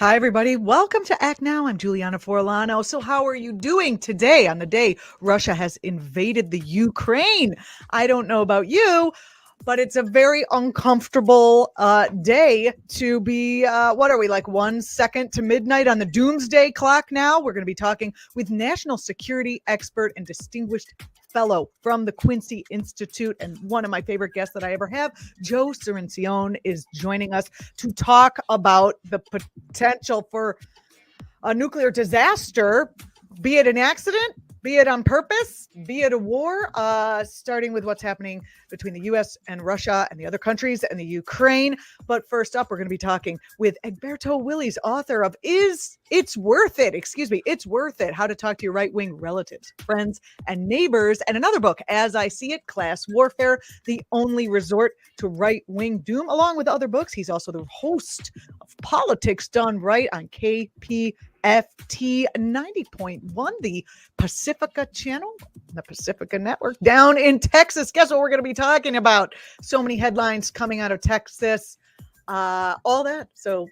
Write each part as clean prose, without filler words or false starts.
Hi, everybody. Welcome to actNOW. I'm Julianna Forlano. So how are you doing today on the day Russia has invaded the Ukraine? I don't know about you, but it's a very uncomfortable day to be, what are we, like 1 second to midnight on the doomsday clock now? We're going to be talking with national security expert and distinguished fellow from the Quincy Institute and one of my favorite guests that I ever have, Joe Cirincione, is joining us to talk about the potential for a nuclear disaster, be it an accident, be it on purpose, be it a war, starting with what's happening between the U.S. and Russia and the other countries and the Ukraine. But first up, we're going to be talking with Egberto Willies, author of It's Worth It, It's Worth It, How to Talk to Your Right-Wing Relatives, Friends, and Neighbors, and another book, As I See It, Class Warfare, The Only Resort to Right-Wing Doom, along with other books. He's also the host of Politics Done Right on KPFT 90.1, the Pacifica channel, the Pacifica Network down in Texas. Guess what we're going to be talking about? So many headlines coming out of Texas, all that. So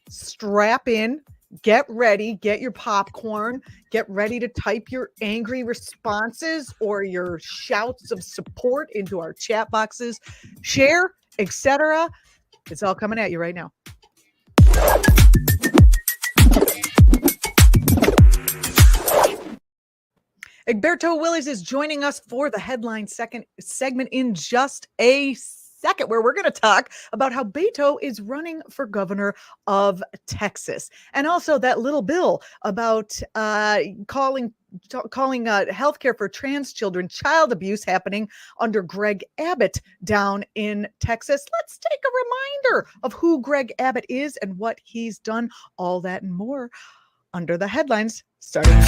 strap in, get ready, get your popcorn, get ready to type your angry responses or your shouts of support into our chat boxes, share, etc. It's all coming at you right now. Egberto Willies is joining us for the headline second segment in just a second, where we're going to talk about how Beto is running for governor of Texas, and also that little bill about calling healthcare for trans children child abuse happening under Greg Abbott down in Texas. Let's take a reminder of who Greg Abbott is and what he's done. All that and more under the headlines starting.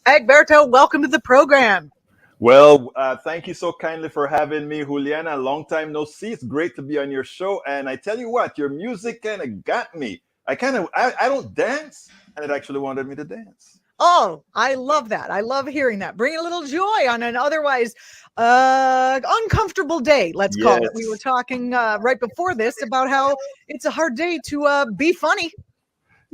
Egberto, welcome to the program. Well, thank you so kindly for having me, Juliana. Long time no see. It's great to be on your show. And I tell you what, your music kind of got me. I don't dance, and it actually wanted me to dance. Oh, I love that. I love hearing that. Bring a little joy on an otherwise uncomfortable day, let's call it. We were talking right before this about how it's a hard day to be funny.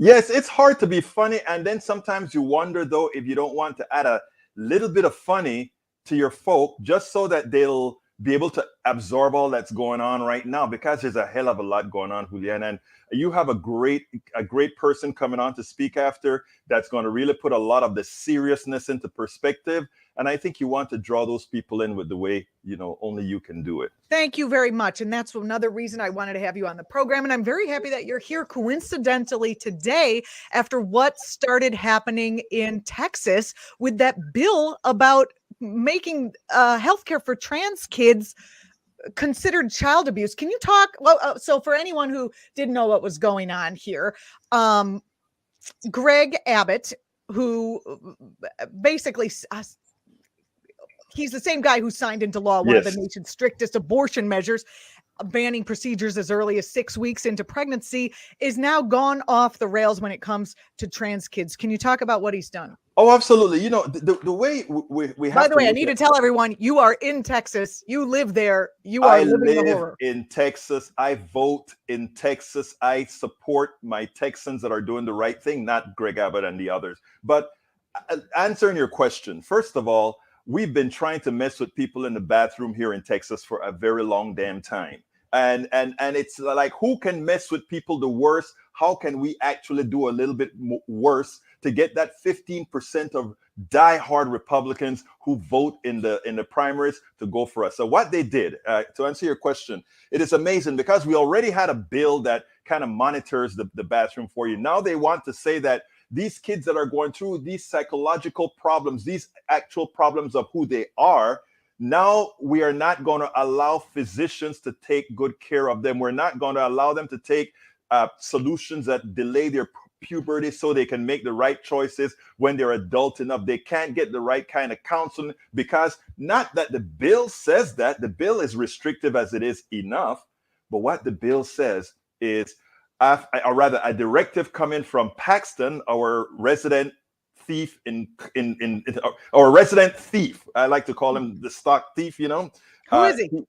Yes, it's hard to be funny. And then sometimes you wonder, though, if you don't want to add a little bit of funny to your folk just so that they'll be able to absorb all that's going on right now, because there's a hell of a lot going on, Julian. And you have a great person coming on to speak after that's going to really put a lot of the seriousness into perspective. And I think you want to draw those people in with the way, only you can do it. Thank you very much. And that's another reason I wanted to have you on the program. And I'm very happy that you're here coincidentally today after what started happening in Texas with that bill about making healthcare for trans kids considered child abuse. Can you talk? Well, so for anyone who didn't know what was going on here, Greg Abbott, who basically he's the same guy who signed into law one of the nation's strictest abortion measures, banning procedures as early as 6 weeks into pregnancy, is now gone off the rails when it comes to trans kids. Can you talk about what he's done? Oh, absolutely. The way we have. By the way, I need to tell everyone, you are in Texas. You live there. You are living the horror. In Texas. I vote in Texas. I support my Texans that are doing the right thing, not Greg Abbott and the others. But answering your question, first of all, we've been trying to mess with people in the bathroom here in Texas for a very long damn time. And it's like, who can mess with people the worst? How can we actually do a little bit worse to get that 15% of diehard Republicans who vote in the primaries to go for us? So what they did, to answer your question, it is amazing because we already had a bill that kind of monitors the bathroom for you. Now they want to say that these kids that are going through these psychological problems, these actual problems of who they are, now we are not going to allow physicians to take good care of them. We're not going to allow them to take solutions that delay their puberty so they can make the right choices when they're adult enough. They can't get the right kind of counseling because not that the bill says that. The bill is restrictive as it is enough. But what the bill says is or rather a directive coming from Paxton, our resident thief or resident thief. I like to call him the stock thief, you know. Who is he?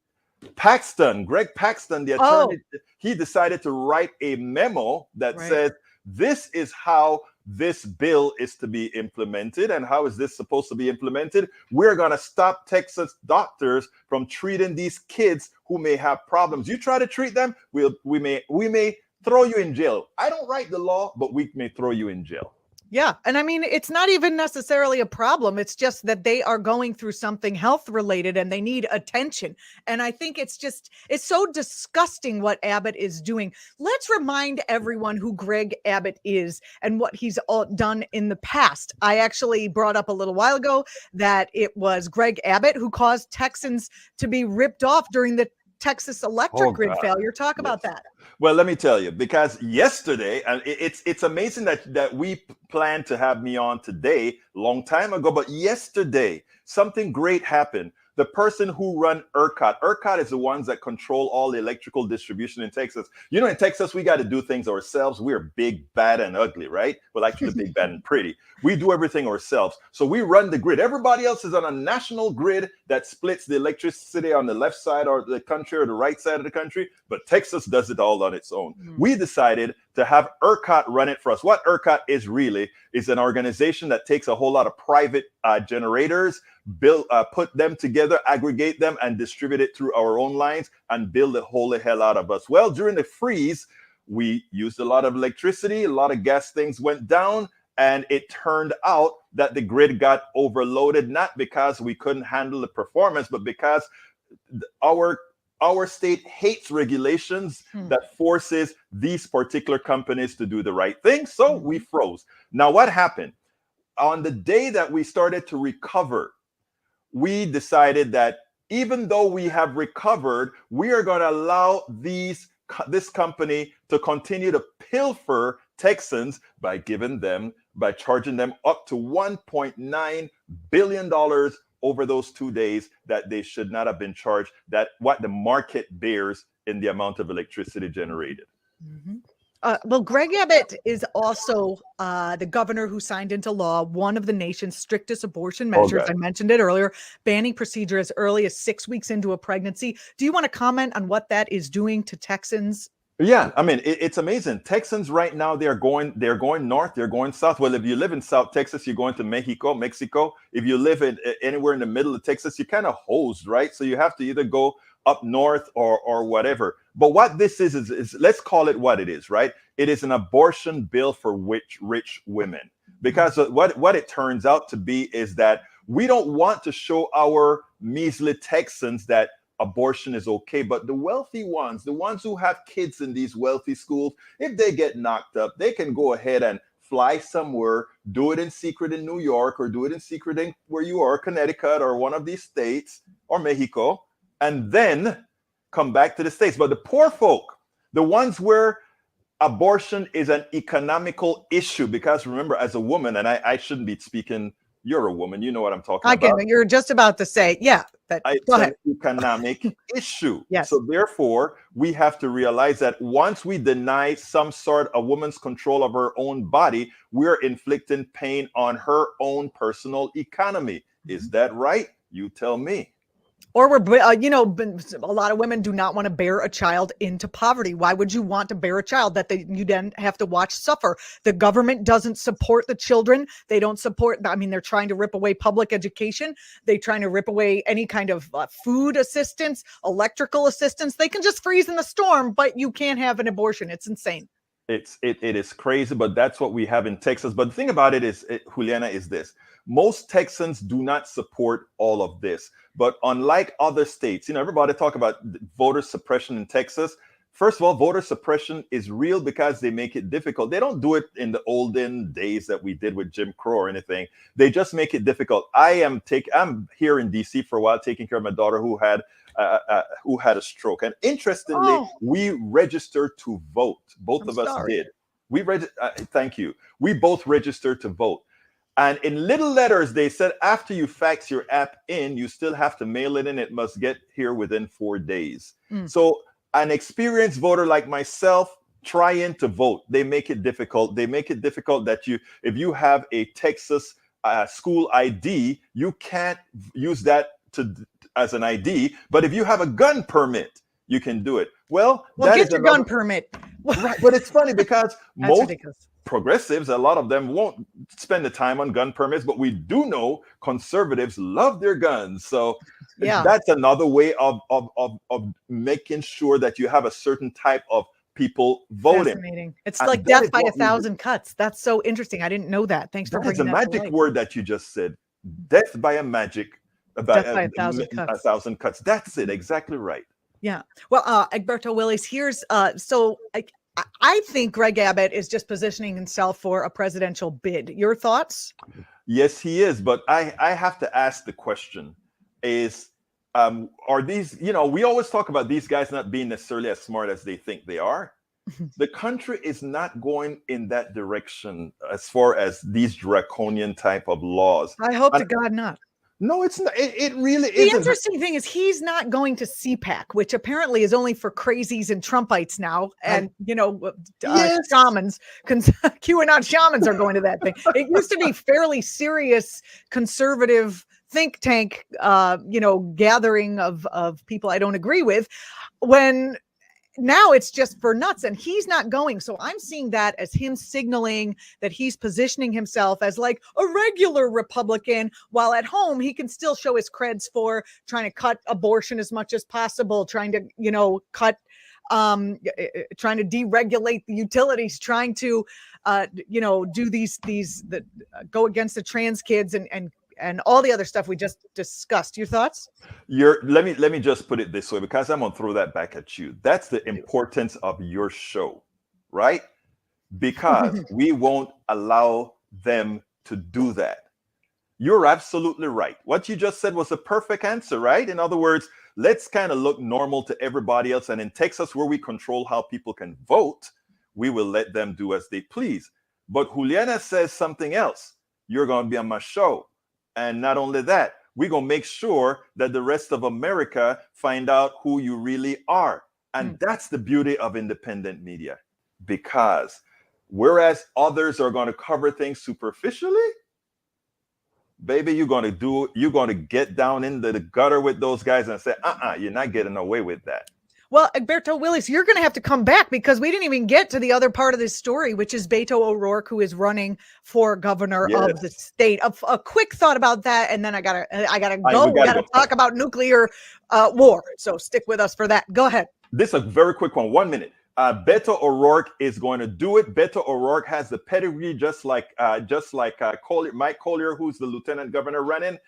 Paxton, Greg Paxton, the attorney, Oh, he decided to write a memo that right. says this is how this bill is to be implemented. And how is this supposed to be implemented? We're going to stop Texas doctors from treating these kids who may have problems. You try to treat them, we may throw you in jail. I don't write the law, but we may throw you in jail. Yeah. And I mean, it's not even necessarily a problem. It's just that they are going through something health related and they need attention. And I think it's so disgusting what Abbott is doing. Let's remind everyone who Greg Abbott is and what he's done in the past. I actually brought up a little while ago that it was Greg Abbott who caused Texans to be ripped off during the Texas electric grid failure. Talk about that. Well, let me tell you, because yesterday, and it's amazing that we planned to have me on today, long time ago, but yesterday, something great happened. The person who run ERCOT is the ones that control all the electrical distribution in Texas. You know, in Texas, we got to do things ourselves. We're big, bad, and ugly, right? Well, actually, big, bad, and pretty. We do everything ourselves. So we run the grid. Everybody else is on a national grid that splits the electricity on the left side of the country or the right side of the country. But Texas does it all on its own. We decided to have ERCOT run it for us. What ERCOT is really is an organization that takes a whole lot of private generators, put them together, aggregate them, and distribute it through our own lines and build the holy hell out of us. Well, during the freeze, we used a lot of electricity, a lot of gas things went down, and it turned out that the grid got overloaded, not because we couldn't handle the performance, but because our state hates regulations that forces these particular companies to do the right thing. So we froze. Now, what happened? On the day that we started to recover, we decided that even though we have recovered, we are going to allow this company to continue to pilfer Texans by charging them up to $1.9 billion over those 2 days that they should not have been charged, that what the market bears in the amount of electricity generated. Well, Greg Abbott is also the governor who signed into law one of the nation's strictest abortion measures. I mentioned it earlier, banning procedure as early as 6 weeks into a pregnancy. Do you want to comment on what that is doing to Texans? Yeah, I mean, it's amazing. Texans right now, they're going north, they're going south. Well, if you live in South Texas, you're going to Mexico. If you live anywhere in the middle of Texas, you're kind of hosed, right? So you have to either go up north or whatever. But what this is let's call it what it is, right? It is an abortion bill for rich women. Because what it turns out to be is that we don't want to show our measly Texans that abortion is okay, but the wealthy ones, the ones who have kids in these wealthy schools, if they get knocked up, they can go ahead and fly somewhere, do it in secret in New York, or do it in secret in where you are, Connecticut, or one of these states, or Mexico, and then come back to the States. But the poor folk, the ones where abortion is an economical issue, because remember, as a woman, and I shouldn't be speaking, you're a woman, you know what I'm talking about. You're just about to say, yeah. It's an economic issue. Yes. So therefore, we have to realize that once we deny a woman's control of her own body, we're inflicting pain on her own personal economy. Is that right? You tell me. Or a lot of women do not want to bear a child into poverty. Why would you want to bear a child that you then have to watch suffer? The government doesn't support the children. They don't support, they're trying to rip away public education. They're trying to rip away any kind of food assistance, electrical assistance. They can just freeze in the storm, but you can't have an abortion. It's insane. It is crazy, but that's what we have in Texas. But the thing about it is, Juliana, is this. Most Texans do not support all of this. But unlike other states, everybody talk about voter suppression in Texas. First of all, voter suppression is real because they make it difficult. They don't do it in the olden days that we did with Jim Crow or anything. They just make it difficult. I'm here in DC for a while, taking care of my daughter who had a stroke. And interestingly, we registered to vote. Both of us did. Thank you. We both registered to vote. And in little letters, they said, after you fax your app in, you still have to mail it in. It must get here within 4 days. So an experienced voter like myself, trying to vote. They make it difficult. They make it difficult that if you have a Texas school ID, you can't use that as an ID. But if you have a gun permit, you can do it. Well, get your gun permit. Right, but it's funny because most ridiculous. Progressives, a lot of them won't spend the time on gun permits, but we do know conservatives love their guns. So that's another way of making sure that you have a certain type of people voting. Fascinating. It's like death by 1,000 cuts. That's so interesting. I didn't know that. Thanks for bringing that to light. That's a magic word that you just said. Death by 1,000 cuts. That's it. Exactly right. Yeah. Well, Egberto, Willies, here's I think Greg Abbott is just positioning himself for a presidential bid. Your thoughts? Yes, he is. But I have to ask the question are these, we always talk about these guys not being necessarily as smart as they think they are. The country is not going in that direction as far as these draconian type of laws. I hope to God not. No, it's not. It really isn't. The interesting thing is he's not going to CPAC, which apparently is only for crazies and Trumpites now. And, shamans, QAnon shamans are going to that thing. It used to be fairly serious conservative think tank, gathering of people I don't agree with, when now it's just for nuts, and he's not going. So I'm seeing that as him signaling that he's positioning himself as like a regular Republican, while at home he can still show his creds for trying to cut abortion as much as possible, trying to, cut, trying to deregulate the utilities, trying to, do these that go against the trans kids and all the other stuff we just discussed. Your thoughts? Let me just put it this way, because I'm gonna throw that back at you. That's the importance of your show, right? Because we won't allow them to do that. You're absolutely right. What you just said was a perfect answer, right? In other words, let's kind of look normal to everybody else. And in Texas, where we control how people can vote, we will let them do as they please. But Juliana says something else. You're going to be on my show. And not only that, we're going to make sure that the rest of America find out who you really are. And that's the beauty of independent media. Because whereas others are going to cover things superficially, baby, you're going to get down into the gutter with those guys and say, you're not getting away with that. Well, Egberto, Willies, you're going to have to come back, because we didn't even get to the other part of this story, which is Beto O'Rourke, who is running for governor of the state. A quick thought about that, and then I gotta go. We gotta talk about nuclear war. So stick with us for that. Go ahead. This is a very quick one. 1 minute. Beto O'Rourke is going to do it. Beto O'Rourke has the pedigree, just like Mike Collier, who's the lieutenant governor running.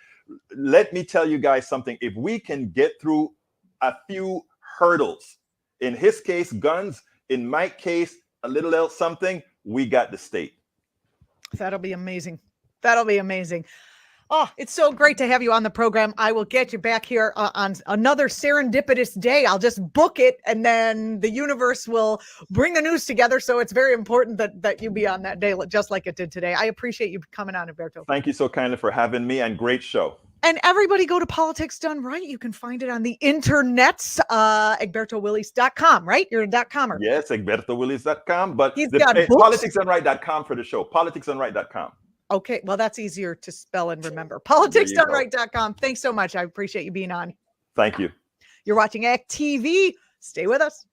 Let me tell you guys something. If we can get through a few hurdles, in his case, guns, in my case, a little else something, we got the state. That'll be amazing. That'll be amazing. Oh, it's so great to have you on the program. I will get you back here on another serendipitous day. I'll just book it, and then the universe will bring the news together. So it's very important that you be on that day, just like it did today. I appreciate you coming on, Egberto. Thank you so kindly for having me, and great show. And everybody go to Politics Done Right. You can find it on the internets, egbertowillies.com, right? You're a .comer. Yes, egbertowillies.com, but politicsdoneright.com for the show. politicsdoneright.com. Okay, well, that's easier to spell and remember. politicsdoneright.com. Thanks so much. I appreciate you being on. Thank you. You're watching ACT TV. Stay with us.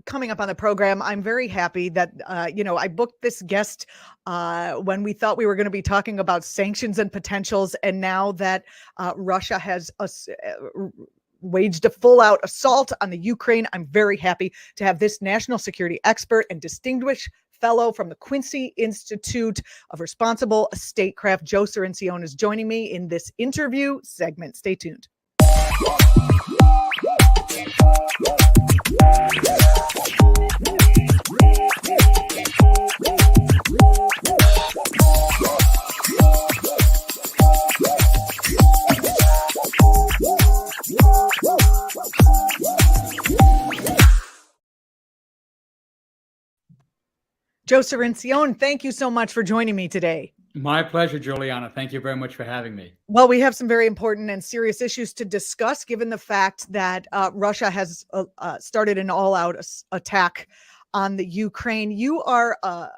Coming up on the program, I'm very happy that, I booked this guest when we thought we were going to be talking about sanctions and potentials. And now that Russia has waged a full-out assault on the Ukraine, I'm very happy to have this national security expert and distinguished fellow from the Quincy Institute of Responsible Statecraft, Joe Cirincione, is joining me in this interview segment. Stay tuned. Joe Cirincione, thank you so much for joining me today. My pleasure, Juliana. Thank you very much for having me. Well, we have some very important and serious issues to discuss, given the fact that Russia has started an all-out attack on the Ukraine. You are a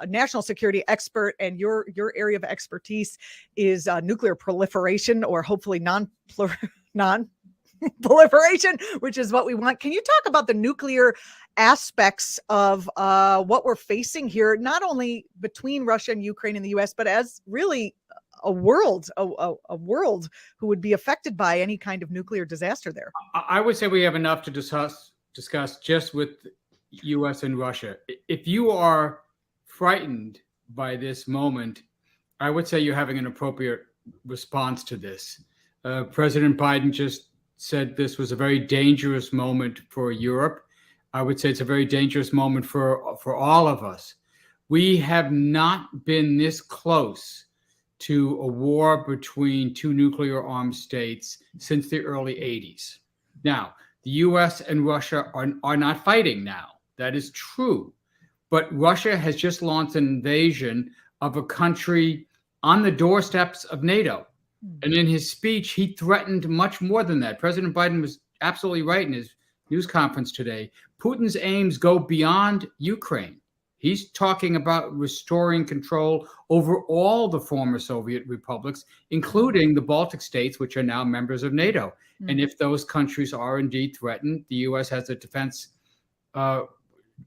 national security expert, and your area of expertise is nuclear proliferation, or hopefully non-proliferation, which is what we want. Can you talk about the nuclear aspects of what we're facing here, not only between Russia and Ukraine and the U.S., but as really a world who would be affected by any kind of nuclear disaster there? I would say we have enough to discuss just with U.S. and Russia. If you are frightened by this moment, I would say you're having an appropriate response to this. President Biden just said this was a very dangerous moment for Europe. I would say it's a very dangerous moment for all of us. We have not been this close to a war between two nuclear armed states since the early 80s. Now, the US and Russia are not fighting now. That is true. But Russia has just launched an invasion of a country on the doorsteps of NATO. And in his speech, he threatened much more than that. President Biden was absolutely right in his news conference today. Putin's aims go beyond Ukraine. He's talking about restoring control over all the former Soviet republics, including the Baltic states, which are now members of NATO. And if those countries are indeed threatened, the U.S. has a defense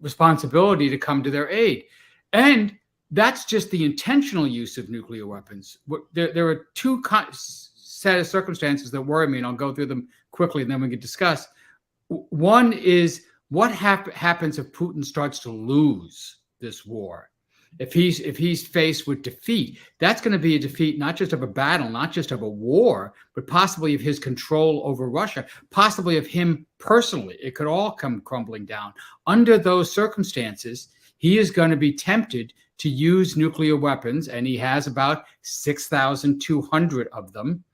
responsibility to come to their aid. And that's just the intentional use of nuclear weapons. There are two set of circumstances that worry me, and I'll go through them quickly, and then we can discuss. One is what happens if Putin starts to lose this war. If he's faced with defeat, that's going to be a defeat not just of a battle, not just of a war, but possibly of his control over Russia, possibly of him personally. It could all come crumbling down. Under those circumstances, he is going to be tempted to use nuclear weapons, and he has about 6,200 of them,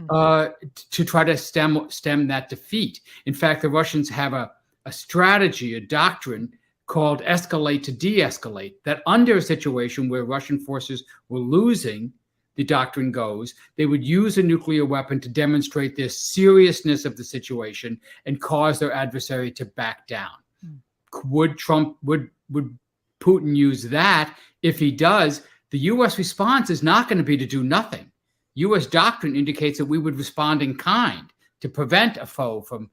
to try to stem that defeat. In fact, the Russians have a strategy, a doctrine called escalate to de-escalate, that under a situation where Russian forces were losing, the doctrine goes, they would use a nuclear weapon to demonstrate their seriousness of the situation and cause their adversary to back down. Would Putin use that? If he does, the U.S. response is not going to be to do nothing. U.S. doctrine indicates that we would respond in kind to prevent a foe from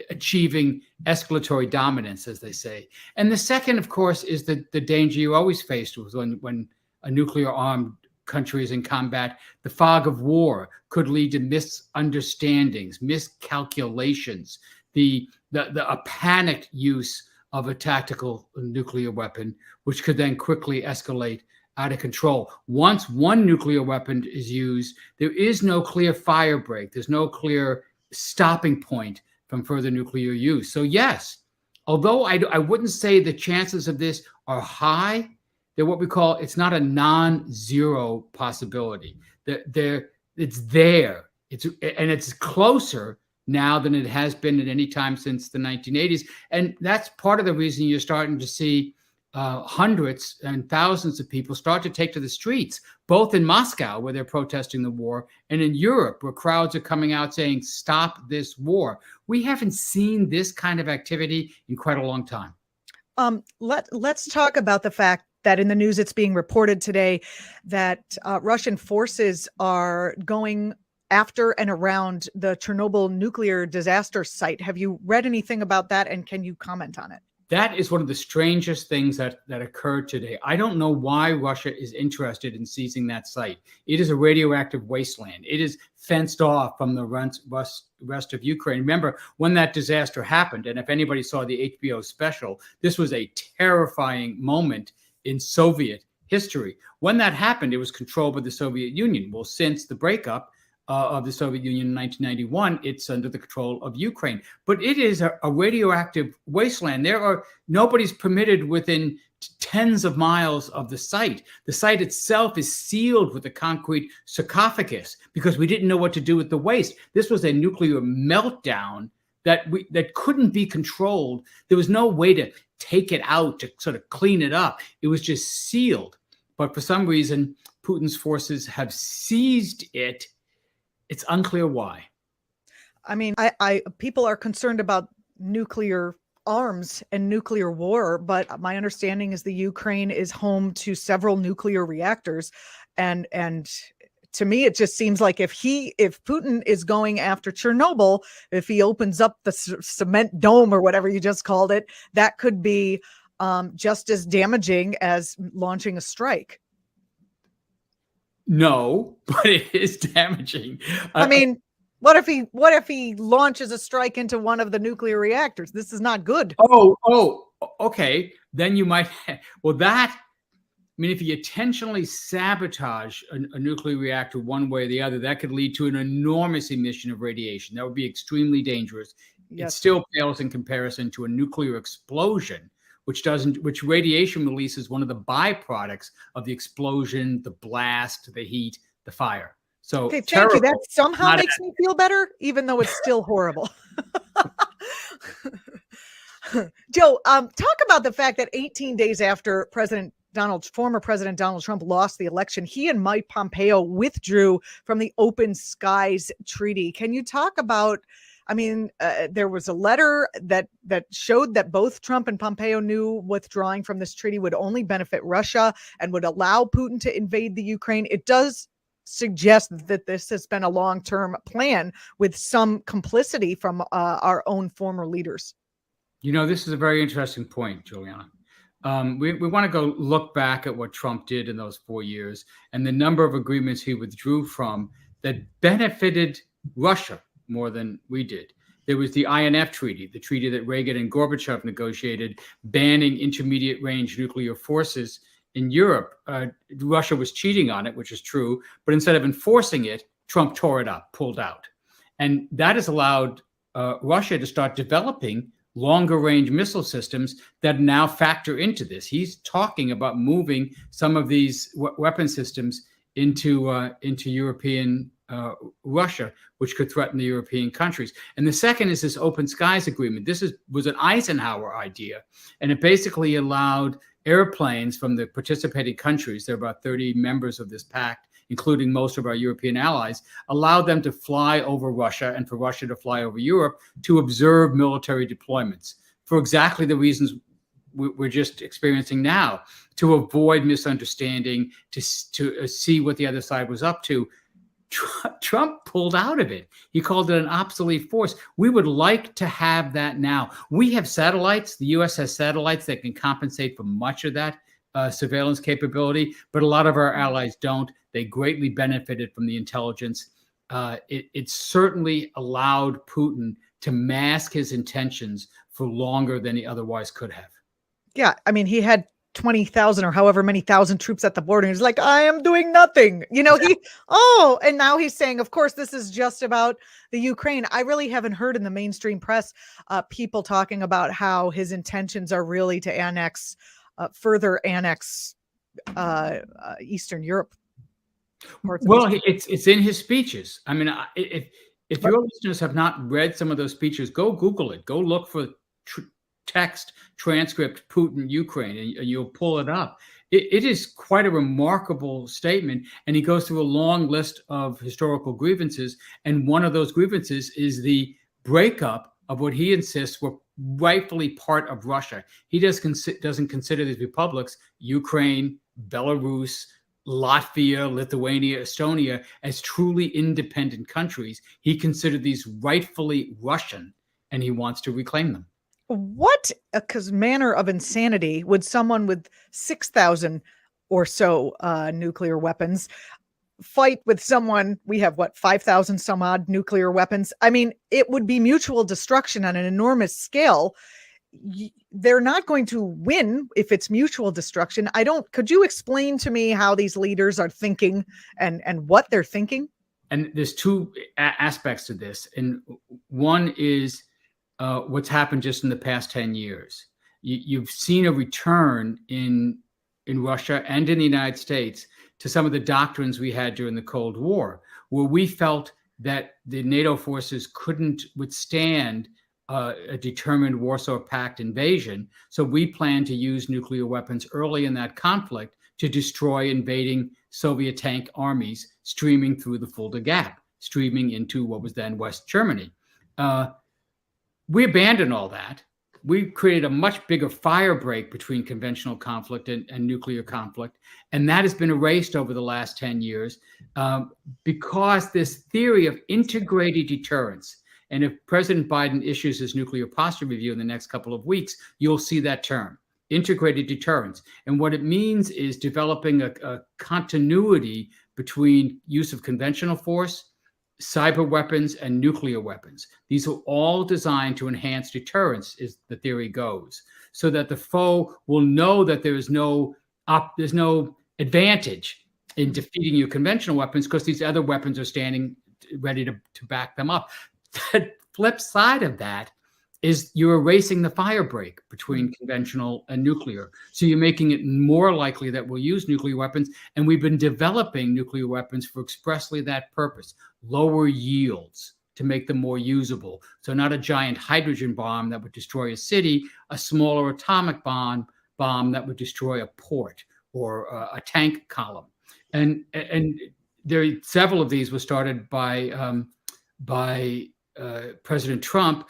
achieving escalatory dominance, as they say. And the second, of course, is the danger you're always faced with when a nuclear-armed country is in combat. The fog of war could lead to misunderstandings, miscalculations, a panicked use of a tactical nuclear weapon, which could then quickly escalate out of control. Once one nuclear weapon is used, there is no clear fire break. There's no clear stopping point from further nuclear use. So yes, although I wouldn't say the chances of this are high, they're what we call, it's not a non-zero possibility. It's there. It's closer now than it has been at any time since the 1980s. And that's part of the reason you're starting to see hundreds and thousands of people start to take to the streets, both in Moscow, where they're protesting the war, and in Europe, where crowds are coming out saying, stop this war. We haven't seen this kind of activity in quite a long time. Let's talk about the fact that in the news it's being reported today that Russian forces are going after and around the Chernobyl nuclear disaster site. Have you read anything about that, and can you comment on it? That is one of the strangest things that occurred today. I don't know why Russia is interested in seizing that site. It is a radioactive wasteland. It is fenced off from the rest of Ukraine. Remember, when that disaster happened, and if anybody saw the HBO special, this was a terrifying moment in Soviet history. When that happened, it was controlled by the Soviet Union. Well, since the breakup of the Soviet Union in 1991, it's under the control of Ukraine. But it is a radioactive wasteland. Nobody's permitted within tens of miles of the site. The site itself is sealed with a concrete sarcophagus because we didn't know what to do with the waste. This was a nuclear meltdown that couldn't be controlled. There was no way to take it out, to sort of clean it up. It was just sealed. But for some reason, Putin's forces have seized it. It's unclear why. I mean, people are concerned about nuclear arms and nuclear war, but my understanding is the Ukraine is home to several nuclear reactors, and to me, it just seems like if Putin is going after Chernobyl, if he opens up the cement dome or whatever you just called it, that could be just as damaging as launching a strike. No, but it is damaging. I mean, what if he launches a strike into one of the nuclear reactors? This is not good. Oh, okay. Then you might. Well, that. I mean, if you intentionally sabotage a nuclear reactor one way or the other, that could lead to an enormous emission of radiation. That would be extremely dangerous. Yes. It still pales in comparison to a nuclear explosion, which radiation release is one of the byproducts of the explosion, the blast, the heat, the fire. So okay, thank you. That somehow makes me feel better, even though it's still horrible. Joe, talk about the fact that 18 days after former President Donald Trump lost the election, he and Mike Pompeo withdrew from the Open Skies Treaty. Can you talk about, I mean, there was a letter that showed that both Trump and Pompeo knew withdrawing from this treaty would only benefit Russia and would allow Putin to invade the Ukraine. It does suggest that this has been a long-term plan with some complicity from our own former leaders. You know, this is a very interesting point, Juliana. We want to go look back at what Trump did in those 4 years and the number of agreements he withdrew from that benefited Russia more than we did. There was the INF treaty, the treaty that Reagan and Gorbachev negotiated, banning intermediate range nuclear forces in Europe. Russia was cheating on it, which is true, but instead of enforcing it, Trump tore it up, pulled out. And that has allowed Russia to start developing longer range missile systems that now factor into this. He's talking about moving some of these weapon systems into European Russia, which could threaten the European countries. And the second is this Open Skies Agreement. This was an Eisenhower idea, and it basically allowed airplanes from the participating countries, there are about 30 members of this pact, including most of our European allies, allowed them to fly over Russia and for Russia to fly over Europe to observe military deployments for exactly the reasons we're just experiencing now, to avoid misunderstanding, to see what the other side was up to. Trump pulled out of it. He called it an obsolete force. We would like to have that now. We have satellites. The U.S. has satellites that can compensate for much of that surveillance capability, but a lot of our allies don't. They greatly benefited from the intelligence. It certainly allowed Putin to mask his intentions for longer than he otherwise could have. Yeah, I mean, he had 20,000 or however many thousand troops at the border. He's like, I am doing nothing. You know, and now he's saying, of course, this is just about the Ukraine. I really haven't heard in the mainstream press people talking about how his intentions are really to further annex Eastern Europe. Well, it's in his speeches. I mean, if your listeners have not read some of those speeches, go Google it. Go look for text transcript Putin Ukraine, and you'll pull it up. It is quite a remarkable statement, and he goes through a long list of historical grievances, and one of those grievances is the breakup of what he insists were rightfully part of Russia. He doesn't consider these republics, Ukraine, Belarus, Latvia, Lithuania, Estonia, as truly independent countries. He considered these rightfully Russian, and he wants to reclaim them. What manner of insanity would someone with 6,000 or so nuclear weapons fight with someone? We have 5,000 some odd nuclear weapons. I mean, it would be mutual destruction on an enormous scale. They're not going to win if it's mutual destruction. Could you explain to me how these leaders are thinking and what they're thinking? And there's two aspects to this. And one is what's happened just in the past 10 years. You've seen a return in Russia and in the United States to some of the doctrines we had during the Cold War, where we felt that the NATO forces couldn't withstand a determined Warsaw Pact invasion. So we planned to use nuclear weapons early in that conflict to destroy invading Soviet tank armies streaming through the Fulda Gap, streaming into what was then West Germany. We abandoned all that. We created a much bigger fire break between conventional conflict and nuclear conflict. And that has been erased over the last 10 years because this theory of integrated deterrence, and if President Biden issues his nuclear posture review in the next couple of weeks, you'll see that term, integrated deterrence. And what it means is developing a continuity between use of conventional force, cyber weapons, and nuclear weapons. These are all designed to enhance deterrence, as the theory goes, so that the foe will know that there's no advantage in defeating your conventional weapons because these other weapons are standing ready to back them up. The flip side of that is you're erasing the fire break between conventional and nuclear. So you're making it more likely that we'll use nuclear weapons. And we've been developing nuclear weapons for expressly that purpose, lower yields to make them more usable. So not a giant hydrogen bomb that would destroy a city, a smaller atomic bomb that would destroy a port or a tank column. And there several of these were started by President Trump,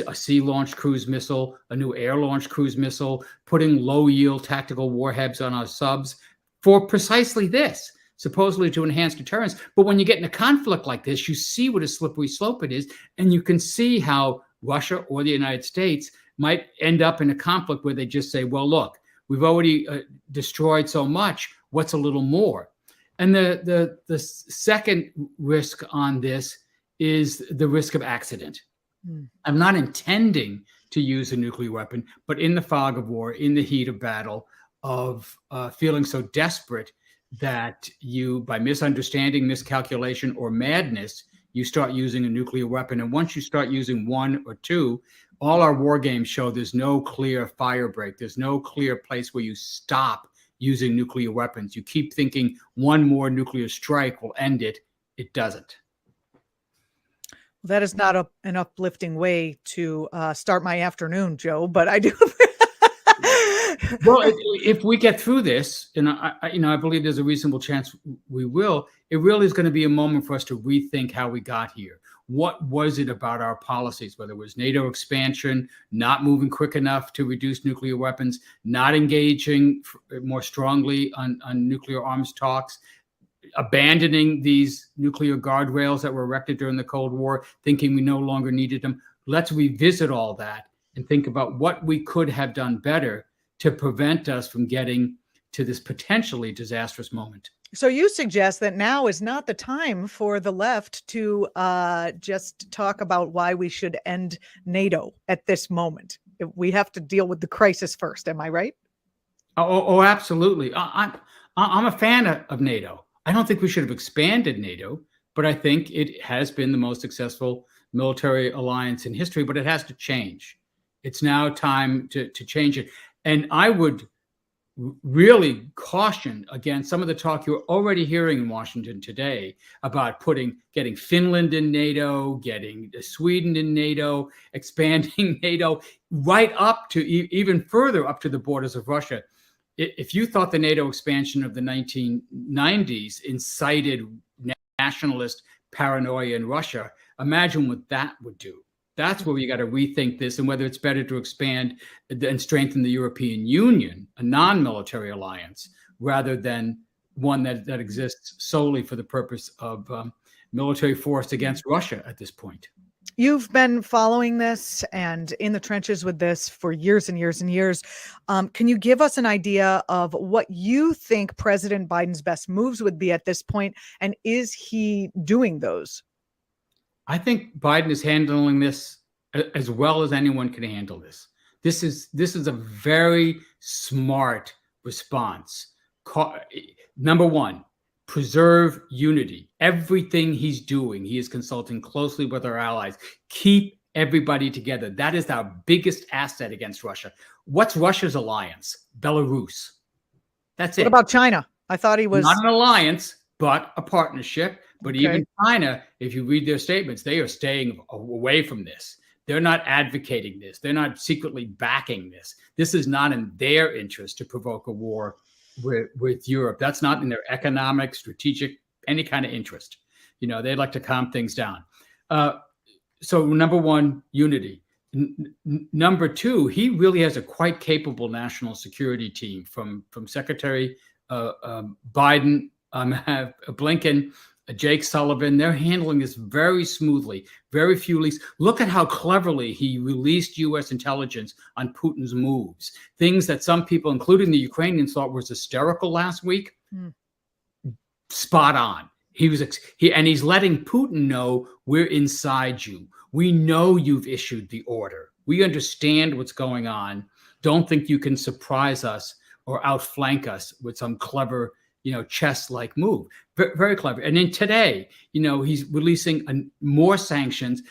a sea-launched cruise missile, a new air-launched cruise missile, putting low-yield tactical warheads on our subs for precisely this, supposedly to enhance deterrence. But when you get in a conflict like this, you see what a slippery slope it is, and you can see how Russia or the United States might end up in a conflict where they just say, well, look, we've already destroyed so much, what's a little more? And the second risk on this is the risk of accident. I'm not intending to use a nuclear weapon, but in the fog of war, in the heat of battle, of feeling so desperate that you, by misunderstanding, miscalculation, or madness, you start using a nuclear weapon. And once you start using one or two, all our war games show there's no clear fire break. There's no clear place where you stop using nuclear weapons. You keep thinking one more nuclear strike will end it. It doesn't. That is not an uplifting way to start my afternoon, Joe, but I do. Well, if we get through this, and I believe there's a reasonable chance we will, it really is going to be a moment for us to rethink how we got here. What was it about our policies, whether it was NATO expansion, not moving quick enough to reduce nuclear weapons, not engaging more strongly on nuclear arms talks, abandoning these nuclear guardrails that were erected during the Cold War, thinking we no longer needed them. Let's revisit all that and think about what we could have done better to prevent us from getting to this potentially disastrous moment. So you suggest that now is not the time for the left to just talk about why we should end NATO at this moment. We have to deal with the crisis first. Am I right? Oh, absolutely. I'm a fan of NATO. I don't think we should have expanded NATO, but I think it has been the most successful military alliance in history, but it has to change. It's now time to change it. And I would really caution against some of the talk you're already hearing in Washington today about getting Finland in NATO, getting Sweden in NATO, expanding NATO right up to even further up to the borders of Russia. If you thought the NATO expansion of the 1990s incited nationalist paranoia in Russia, imagine what that would do. That's where you got to rethink this and whether it's better to expand and strengthen the European Union, a non-military alliance, rather than one that exists solely for the purpose of military force against Russia at this point. You've been following this and in the trenches with this for years and years and years. Can you give us an idea of what you think President Biden's best moves would be at this point? And is he doing those? I think Biden is handling this as well as anyone can handle this. This is a very smart response. Number one, preserve unity. Everything he's doing, he is consulting closely with our allies. Keep everybody together. That is our biggest asset against Russia. What's Russia's alliance? Belarus. That's it. What about China? I thought he was not an alliance, but a partnership. But even China, if you read their statements, they are staying away from this. They're not advocating this. They're not secretly backing this. This is not in their interest to provoke a war with Europe. That's not in their economic, strategic, any kind of interest. They'd like to calm things down. So number one, unity. Number two, he really has a quite capable national security team from Secretary Biden, Blinken, Jake Sullivan. They're handling this very smoothly, very few leaks. Look at how cleverly he released U.S. intelligence on Putin's moves. Things that some people, including the Ukrainians, thought was hysterical last week. Spot on. He's letting Putin know, we're inside you. We know you've issued the order. We understand what's going on. Don't think you can surprise us or outflank us with some clever, chess-like move. Very clever. And then today, he's releasing more sanctions.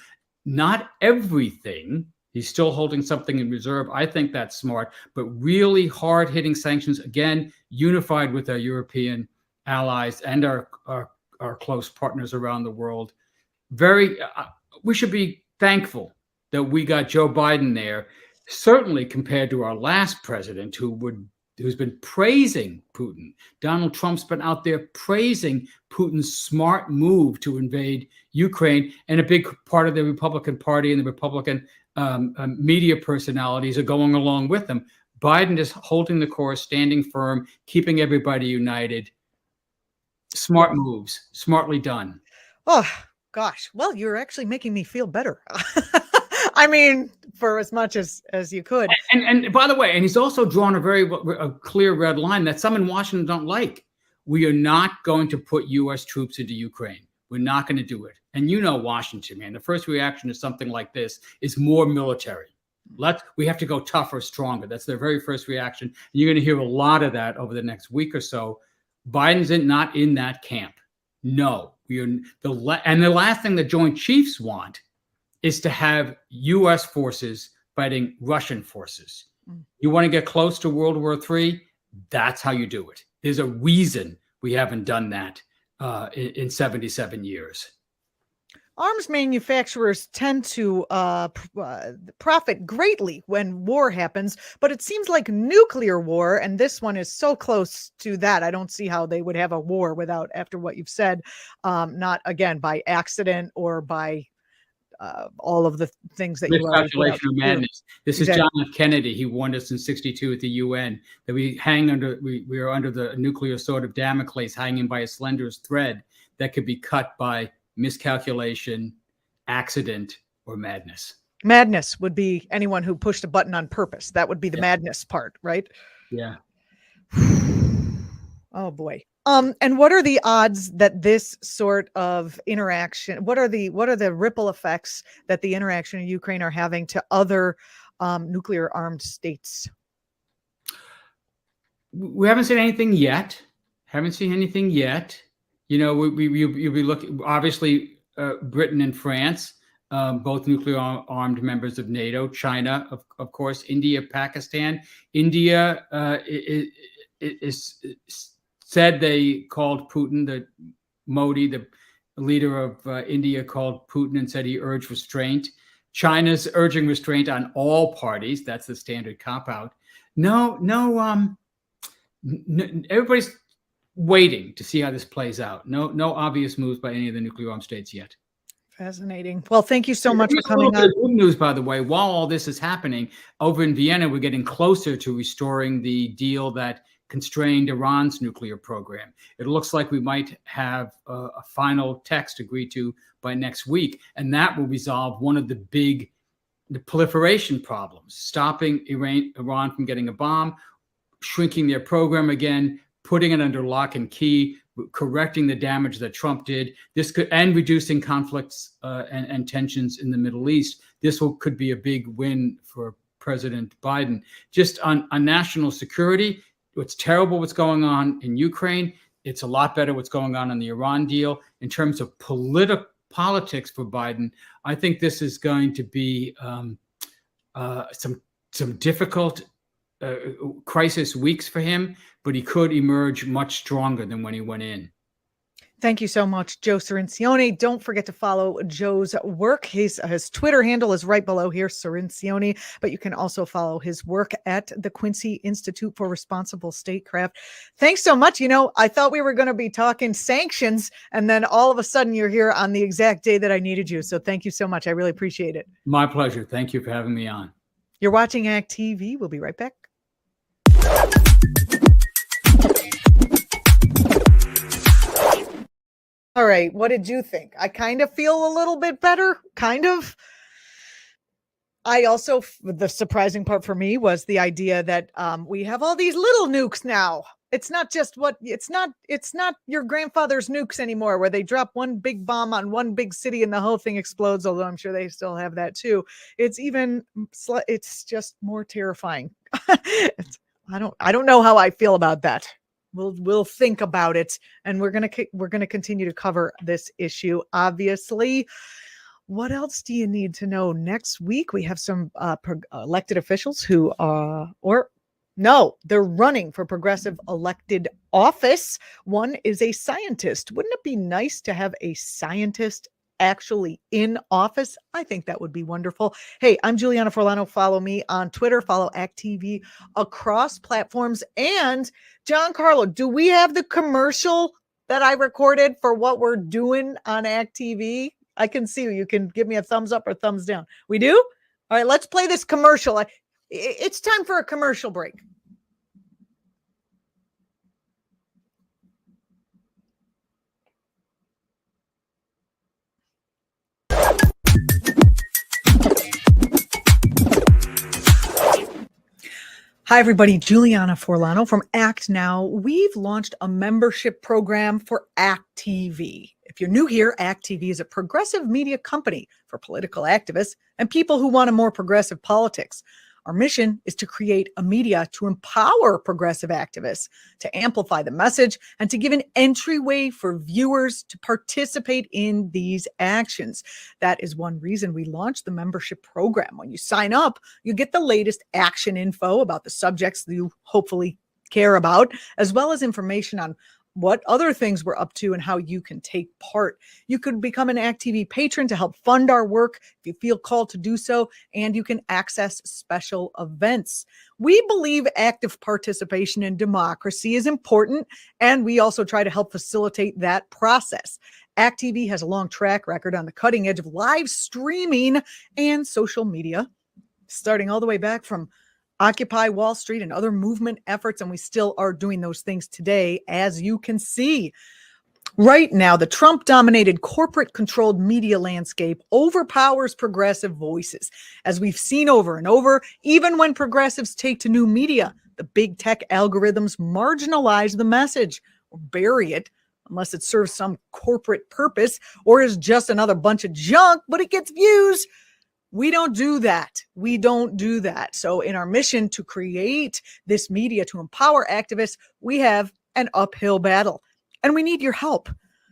Not everything. He's still holding something in reserve. I think that's smart, but really hard-hitting sanctions, again, unified with our European allies and our close partners around the world. We should be thankful that we got Joe Biden there, certainly compared to our last president who's been praising Putin. Donald Trump's been out there praising Putin's smart move to invade Ukraine, and a big part of the Republican Party and the Republican media personalities are going along with him. Biden is holding the course, standing firm, keeping everybody united. Smart moves, smartly done. Oh, gosh. Well, you're actually making me feel better. I mean, for as much as you could. And by the way, and he's also drawn a clear red line that some in Washington don't like. We are not going to put U.S. troops into Ukraine. We're not going to do it. And Washington, man, the first reaction to something like this is more military. We have to go tougher, stronger. That's their very first reaction. And you're going to hear a lot of that over the next week or so. Biden's not in that camp. No, and the last thing the Joint Chiefs want is to have U.S. forces fighting Russian forces. You want to get close to World War III? That's how you do it. There's a reason we haven't done that in 77 years. Arms manufacturers tend to profit greatly when war happens, but it seems like nuclear war, and this one is so close to that. I don't see how they would have a war without, after what you've said, not again by accident or by all of the things that you are. Miscalculation of madness. This is John F. Kennedy. He warned us in '62 at the UN that we are under the nuclear sword of Damocles, hanging by a slender thread that could be cut by miscalculation, accident, or madness. Madness would be anyone who pushed a button on purpose. That would be the madness part, right? Yeah. Oh boy. And what are the odds that this sort of interaction, what are the ripple effects that the interaction in Ukraine are having to other nuclear armed states? We haven't seen anything yet. You'll be looking, obviously, Britain and France, both nuclear armed members of NATO, China, of course, India, Pakistan. India is said they called Putin, Modi, the leader of India, called Putin and said he urged restraint. China's urging restraint on all parties. That's the standard cop-out. No, everybody's waiting to see how this plays out. No obvious moves by any of the nuclear armed states yet. Fascinating. Well, thank you so much for coming on. Good news, by the way, while all this is happening, over in Vienna, we're getting closer to restoring the deal that constrained Iran's nuclear program. It looks like we might have a final text agreed to by next week, and that will resolve one of the proliferation problems, stopping Iran from getting a bomb, shrinking their program again, putting it under lock and key, correcting the damage that Trump did. And reducing conflicts and tensions in the Middle East. This could be a big win for President Biden. Just on national security, it's terrible what's going on in Ukraine. It's a lot better what's going on the Iran deal. In terms of politics for Biden, I think this is going to be some difficult crisis weeks for him, but he could emerge much stronger than when he went in. Thank you so much, Joe Cirincione. Don't forget to follow Joe's work. His Twitter handle is right below here, Cirincione, but you can also follow his work at the Quincy Institute for Responsible Statecraft. Thanks so much. I thought we were going to be talking sanctions, and then all of a sudden you're here on the exact day that I needed you. So thank you so much. I really appreciate it. My pleasure. Thank you for having me on. You're watching actTV. We'll be right back. All right. What did you think? I kind of feel a little bit better. Kind of. I also, the surprising part for me was the idea that we have all these little nukes now. It's not just it's not your grandfather's nukes anymore, where they drop one big bomb on one big city and the whole thing explodes. Although I'm sure they still have that too. It's just more terrifying. I don't know how I feel about that. We'll think about it, and we're gonna continue to cover this issue. Obviously, what else do you need to know? Next week we have some elected officials who they're running for progressive elected office. One is a scientist. Wouldn't it be nice to have a scientist actually in office? I think that would be wonderful. Hey, I'm Julianna Forlano. Follow me on Twitter, follow actTV across platforms. And John Carlo, do we have the commercial that I recorded for what we're doing on actTV? I can see you can give me a thumbs up or thumbs down. We do? All right, let's play this commercial. It's time for a commercial break. Hi, everybody. Julianna Forlano from actNOW. We've launched a membership program for actTV. If you're new here, actTV is a progressive media company for political activists and people who want a more progressive politics. Our mission is to create a media to empower progressive activists, to amplify the message, and to give an entryway for viewers to participate in these actions. That is one reason we launched the membership program. When you sign up, you get the latest action info about the subjects that you hopefully care about, as well as information on what other things we're up to and how you can take part. You could become an actTV patron to help fund our work if you feel called to do so, and you can access special events. We believe active participation in democracy is important, and we also try to help facilitate that process. actTV has a long track record on the cutting edge of live streaming and social media, starting all the way back from Occupy Wall Street and other movement efforts, and we still are doing those things today, as you can see. Right now, the Trump-dominated corporate-controlled media landscape overpowers progressive voices. As we've seen over and over, even when progressives take to new media, the big tech algorithms marginalize the message or bury it, unless it serves some corporate purpose or is just another bunch of junk, but it gets views. We don't do that. So in our mission to create this media to empower activists, we have an uphill battle, and we need your help.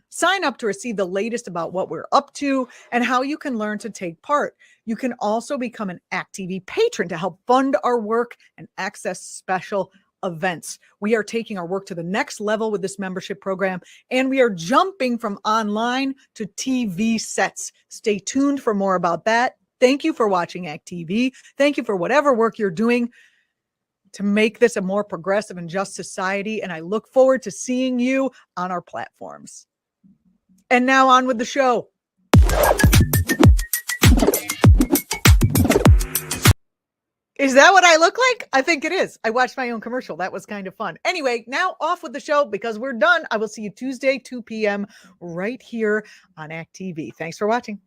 Sign up to receive the latest about what we're up to and how you can learn to take part. You can also become an actTV patron to help fund our work and access special events. We are taking our work to the next level with this membership program, and we are jumping from online to TV sets. Stay tuned for more about that. Thank you for watching actTV. Thank you for whatever work you're doing to make this a more progressive and just society. And I look forward to seeing you on our platforms. And now on with the show. Is that what I look like? I think it is. I watched my own commercial. That was kind of fun. Anyway, now off with the show because we're done. I will see you Tuesday, 2 p.m. right here on actTV. Thanks for watching.